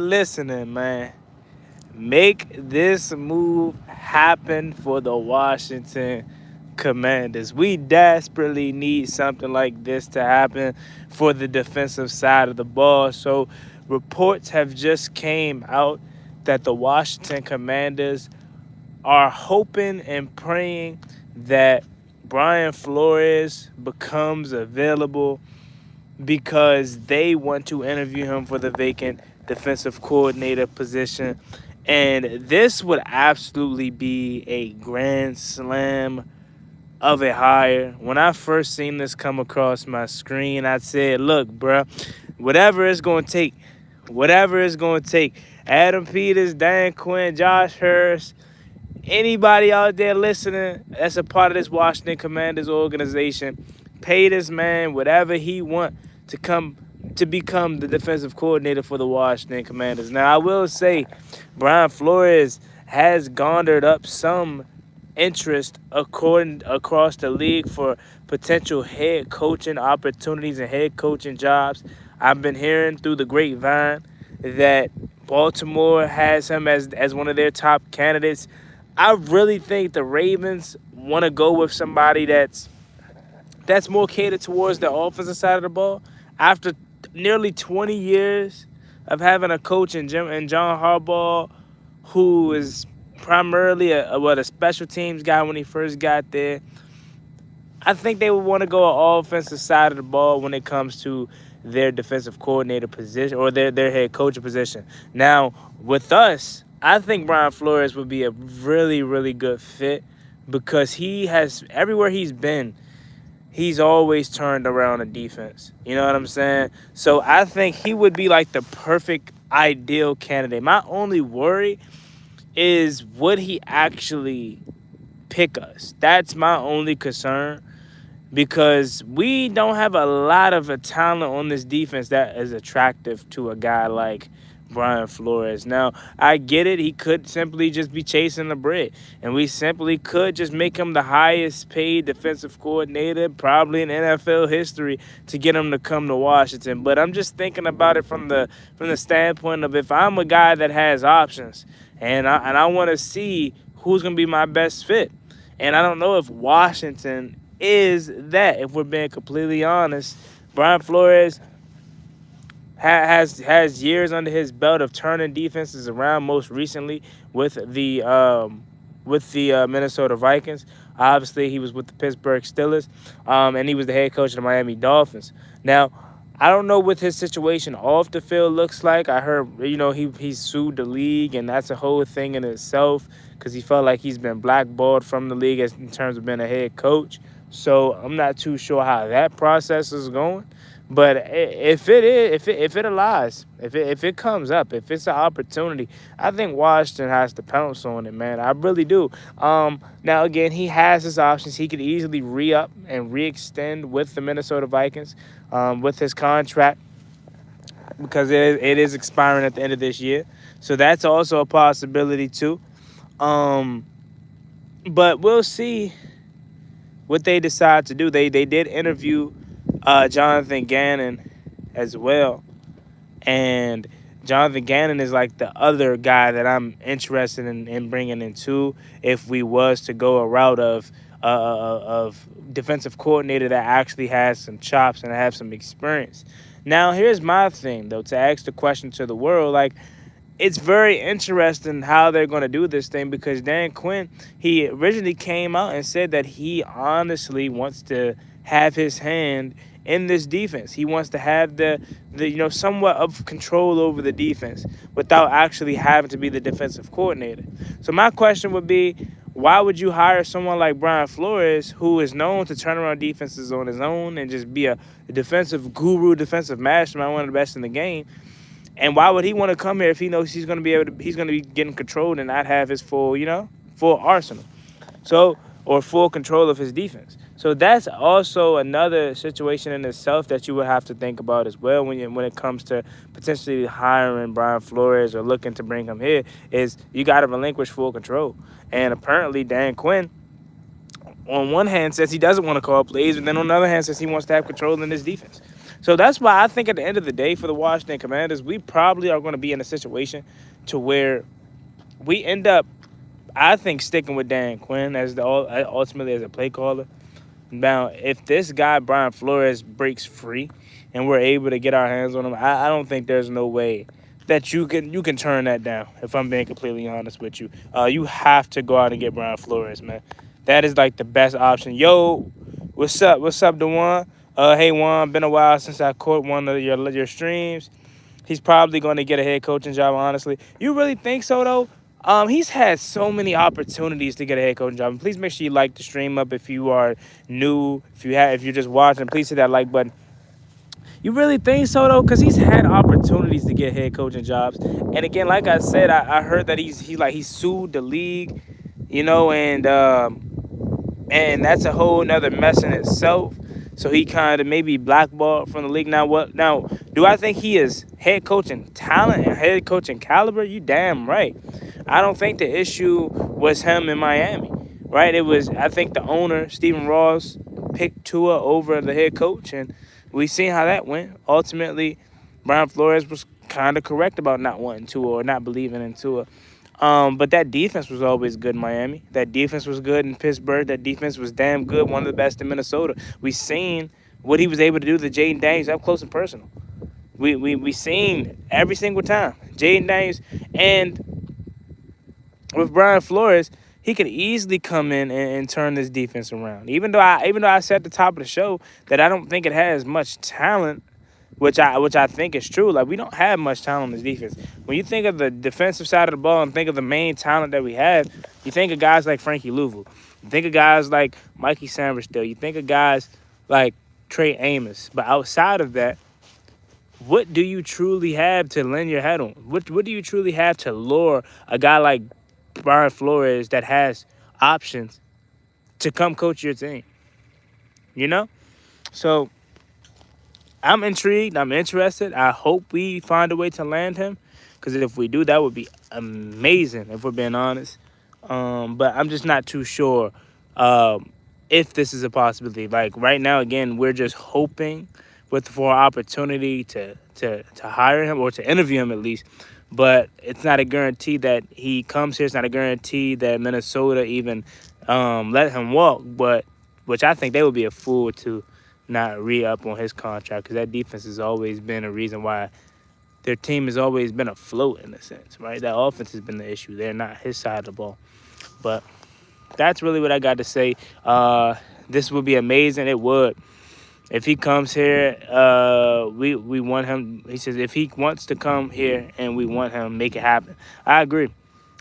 listening, man, make this move happen for the Washington Commanders. We desperately need something like this to happen for the defensive side of the ball. So reports have just came out that the Washington Commanders are hoping and praying that Brian Flores becomes available because they want to interview him for the vacant defensive coordinator position. And this would absolutely be a grand slam of a hire. When I first seen this come across my screen, I said, look, bruh, whatever it's going to take, whatever it's going to take, Adam Peters, Dan Quinn, Josh Hurst, anybody out there listening that's a part of this Washington Commanders organization, pay this man whatever he want to come to become the defensive coordinator for the Washington Commanders. Now, I will say Brian Flores has garnered up some interest according across the league for potential head coaching opportunities and head coaching jobs. I've been hearing through the grapevine that Baltimore has him as one of their top candidates. I really think the Ravens want to go with somebody that's more catered towards the offensive side of the ball. After nearly 20 years of having a coach in Jim and John Harbaugh, who is primarily a special teams guy when he first got there, I think they would want to go offensive side of the ball when it comes to their defensive coordinator position or their head coaching position. Now, with us, I think Brian Flores would be a really, really good fit because he has, everywhere he's been, he's always turned around a defense. You know what I'm saying? So I think he would be like the perfect ideal candidate. My only worry is would he actually pick us? That's my only concern because we don't have a lot of a talent on this defense that is attractive to a guy like Brian Flores. Now, I get it. He could simply just be chasing the bread, and we simply could just make him the highest paid defensive coordinator probably in NFL history to get him to come to Washington. But I'm just thinking about it from the standpoint of if I'm a guy that has options and I want to see who's going to be my best fit. And I don't know if Washington is that, if we're being completely honest. Brian Flores has years under his belt of turning defenses around. Most recently with the Minnesota Vikings. Obviously, he was with the Pittsburgh Steelers, and he was the head coach of the Miami Dolphins. Now, I don't know what his situation off the field looks like. I heard, he sued the league, and that's a whole thing in itself because he felt like he's been blackballed from the league in terms of being a head coach. So I'm not too sure how that process is going. But if it is, if it aligns, if it comes up, if it's an opportunity, I think Washington has to pounce on it, man. I really do. Now again, he has his options. He could easily re-up and re-extend with the Minnesota Vikings, with his contract because it is expiring at the end of this year. So that's also a possibility too. Um, but we'll see what they decide to do. They did interview Jonathan Gannon as well, and Jonathan Gannon is like the other guy that I'm interested in bringing in too. If we was to go a route of defensive coordinator that actually has some chops and have some experience. Now here's my thing though, to ask the question to the world, like it's very interesting how they're going to do this thing because Dan Quinn, he originally came out and said that he honestly wants to have his hand in this defense. He wants to have the somewhat of control over the defense without actually having to be the defensive coordinator. So my question would be, why would you hire someone like Brian Flores, who is known to turn around defenses on his own and just be a defensive guru, defensive mastermind, one of the best in the game? And why would he want to come here if he knows he's going to be getting controlled and not have his full arsenal? So, or full control of his defense. So that's also another situation in itself that you would have to think about as well when it comes to potentially hiring Brian Flores or looking to bring him here, is you got to relinquish full control. And apparently Dan Quinn, on one hand, says he doesn't want to call plays, and then on the other hand says he wants to have control in his defense. So that's why I think at the end of the day for the Washington Commanders, we probably are going to be in a situation to where we end up, I think, sticking with Dan Quinn as the ultimately as a play caller. Now, if this guy Brian Flores breaks free and we're able to get our hands on him, I don't think there's no way that you can turn that down. If I'm being completely honest with you, you have to go out and get Brian Flores, man. That is like the best option. Yo, what's up? What's up, Dewan? Hey Juan, been a while since I caught one of your streams. He's probably going to get a head coaching job, honestly. You really think so, though? He's had so many opportunities to get a head coaching job. And please make sure you like the stream up if you are new. If you're just watching, please hit that like button. You really think so, though? Because he's had opportunities to get head coaching jobs. And again, like I said, I heard that he sued the league, and that's a whole nother mess in itself. So he kind of maybe blackballed from the league. Now what? Now, do I think he is head coaching talent and head coaching caliber? You damn right. I don't think the issue was him in Miami, right? It was, I think, the owner Stephen Ross picked Tua over the head coach, and we seen how that went. Ultimately, Brian Flores was kind of correct about not wanting Tua or not believing in Tua. But that defense was always good in Miami. That defense was good in Pittsburgh. That defense was damn good, one of the best in Minnesota. We seen what he was able to do to Jaden Daniels up close and personal. We seen every single time. Jaden Daniels, and with Brian Flores, he could easily come in and turn this defense around. Even though I said at the top of the show that I don't think it has much talent, which I think is true. Like, we don't have much talent on this defense. When you think of the defensive side of the ball and think of the main talent that we have, you think of guys like Frankie Louvu. You think of guys like Mikey Samberstill. You think of guys like Trey Amos. But outside of that, what do you truly have to lend your head on? What do you truly have to lure a guy like Brian Flores that has options to come coach your team? You know? So I'm intrigued. I'm interested. I hope we find a way to land him, because if we do, that would be amazing, if we're being honest. But I'm just not too sure if this is a possibility. Like right now, again, we're just hoping for an opportunity to hire him or to interview him at least. But it's not a guarantee that he comes here. It's not a guarantee that Minnesota even let him walk. But which I think they would be a fool to not re-up on his contract, because that defense has always been a reason why their team has always been afloat in a sense, right? That offense has been the issue. They're not his side of the ball. But that's really what I got to say. This would be amazing. It would. If he comes here, we want him. He says if he wants to come here and we want him, make it happen. I agree.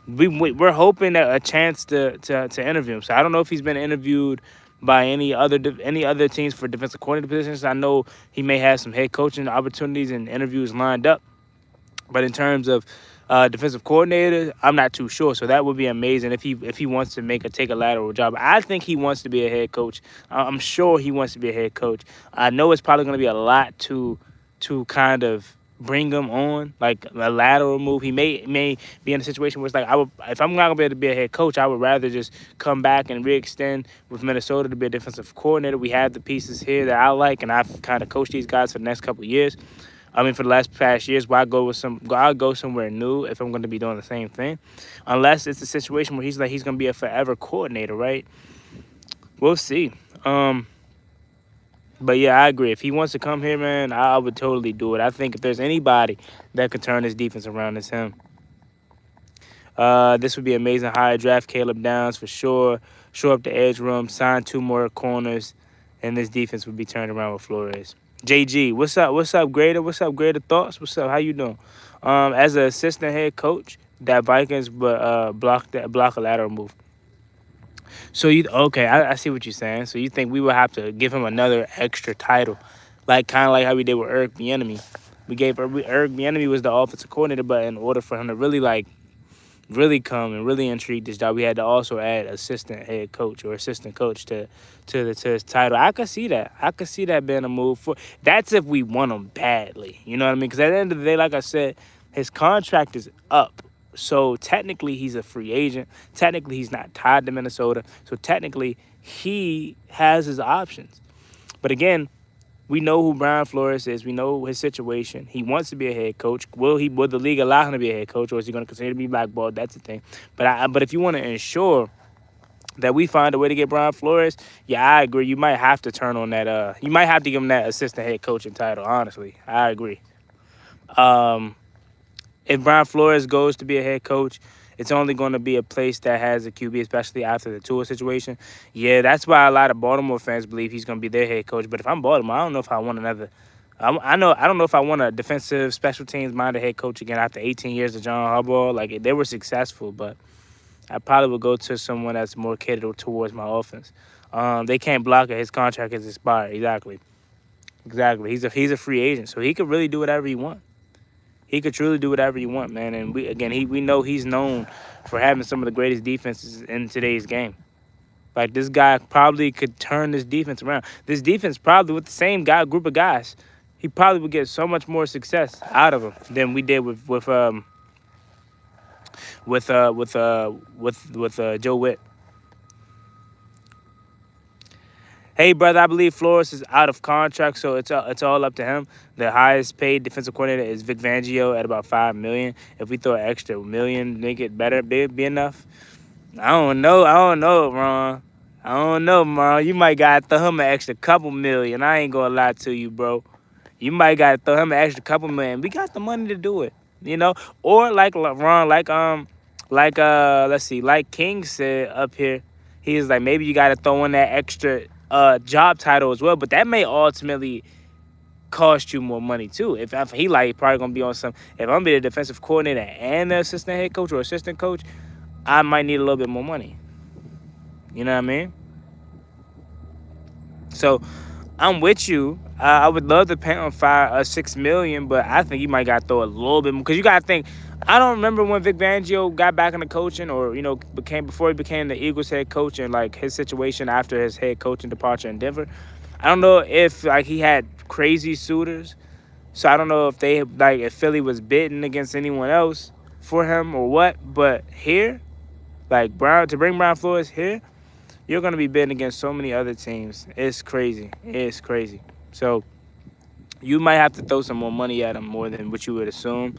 We're hoping that a chance to interview him. So I don't know if he's been interviewed by any other teams for defensive coordinator positions. I know he may have some head coaching opportunities and interviews lined up, but in terms of defensive coordinator, I'm not too sure. So that would be amazing if he wants to take a lateral job. I think he wants to be a head coach. I'm sure he wants to be a head coach. I know it's probably going to be a lot to kind of bring him on, like a lateral move. He may be in a situation where it's like, if I'm not gonna be able to be a head coach, I would rather just come back and re-extend with Minnesota to be a defensive coordinator. We have the pieces here that I like, and I've kind of coached these guys for the next couple of years. I mean, for the last past years, why I'll go somewhere new if I'm going to be doing the same thing, unless it's a situation where he's going to be a forever coordinator, right? We'll see. But yeah, I agree. If he wants to come here, man, I would totally do it. I think if there's anybody that could turn this defense around, it's him. This would be amazing. High draft Caleb Downs for sure. Shore up the edge room. Sign 2 more corners, and this defense would be turned around with Flores. JG, what's up? What's up, Grader? What's up, Grader? Thoughts? What's up? How you doing? As an assistant head coach, that Vikings block a lateral move. So I see what you're saying. So you think we would have to give him another extra title, like kind of like how we did with Eric Bieniemy. We gave Eric Bieniemy was the offensive coordinator, but in order for him to really come and really intrigue this job, we had to also add assistant head coach or assistant coach to his title. I could see that. I could see that being a move for. That's if we want him badly. You know what I mean? Because at the end of the day, like I said, his contract is up. So technically, he's a free agent. Technically, he's not tied to Minnesota. So technically, he has his options. But again, We know who Brian Flores is. We know his situation. He wants to be a head coach. Will the league allow him to be a head coach, or is he going to continue to be blackballed? That's the thing. But if you want to ensure that we find a way to get Brian Flores, yeah, I agree. You might have to turn on that. You might have to give him that assistant head coaching title. Honestly, I agree. Um, if Brian Flores goes to be a head coach, it's only going to be a place that has a QB, especially after the Tua situation. Yeah, that's why a lot of Baltimore fans believe he's going to be their head coach. But if I'm Baltimore, I don't know if I want another. I don't know if I want a defensive special teams minded head coach again after 18 years of John Harbaugh. Like they were successful, but I probably would go to someone that's more catered towards my offense. They can't block it. His contract is expired. Exactly. He's a free agent, so he could really do whatever he wants. He could truly do whatever you want, man. And we know he's known for having some of the greatest defenses in today's game. Like this guy probably could turn this defense around. This defense probably with the same group of guys, he probably would get so much more success out of them than we did with Joe Witt. Hey, brother, I believe Flores is out of contract, so it's all up to him. The highest paid defensive coordinator is Vic Fangio at about $5 million. If we throw an extra million, make it better, be enough. I don't know, Ron. I don't know, Ron. You might gotta throw him an extra couple million. I ain't gonna lie to you, bro. You might gotta throw him an extra couple million. We got the money to do it, you know. Or like Ron, let's see, like King said up here, he's like maybe you gotta throw in that extra job title as well, but that may ultimately cost you more money too. If he like probably gonna be on some. If I'm gonna be the defensive coordinator and the assistant head coach or assistant coach, I might need a little bit more money. You know what I mean? So I'm with you. I would love to pay on 6 million, but I think you might got to throw a little bit more because you got to think. I don't remember when Vic Fangio got back into coaching, or before he became the Eagles head coach, and like his situation after his head coaching departure in Denver. I don't know if like he had crazy suitors, so I don't know if if Philly was bidding against anyone else for him or what. But here, like to bring Brian Flores here, you're going to be bidding against so many other teams. It's crazy. It's crazy. So you might have to throw some more money at him more than what you would assume.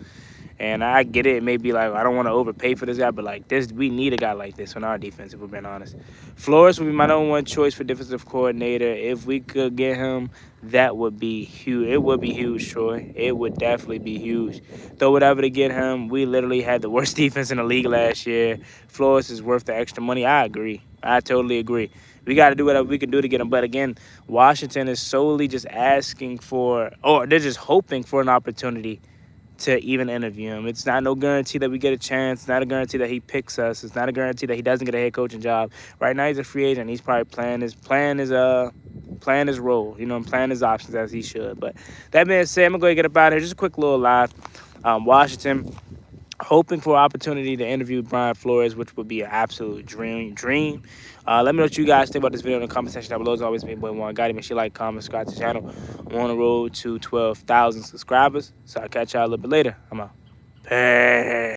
And I get it. Maybe like I don't want to overpay for this guy, but like this, we need a guy like this on our defense. If we're being honest, Flores would be my number one choice for defensive coordinator. If we could get him, that would be huge. It would be huge, Troy. It would definitely be huge. Throw whatever to get him. We literally had the worst defense in the league last year. Flores is worth the extra money. I agree. I totally agree. We got to do whatever we can do to get him. But again, Washington is solely just asking for, or they're just hoping for an opportunity to even interview him. It's not no guarantee that we get a chance. It's not a guarantee that he picks us. It's not a guarantee that he doesn't get a head coaching job. Right now he's a free agent. He's probably playing his role, and playing his options as he should. But that being said, I'm gonna go get up out of here. Just a quick little live. Washington hoping for an opportunity to interview Brian Flores, which would be an absolute dream. Let me know what you guys think about this video in the comment section down below. As always, me, boy, one Gotti. Make sure you like, comment, subscribe to the channel. I'm on the road to 12,000 subscribers. So I'll catch y'all a little bit later. I'm out. Peace.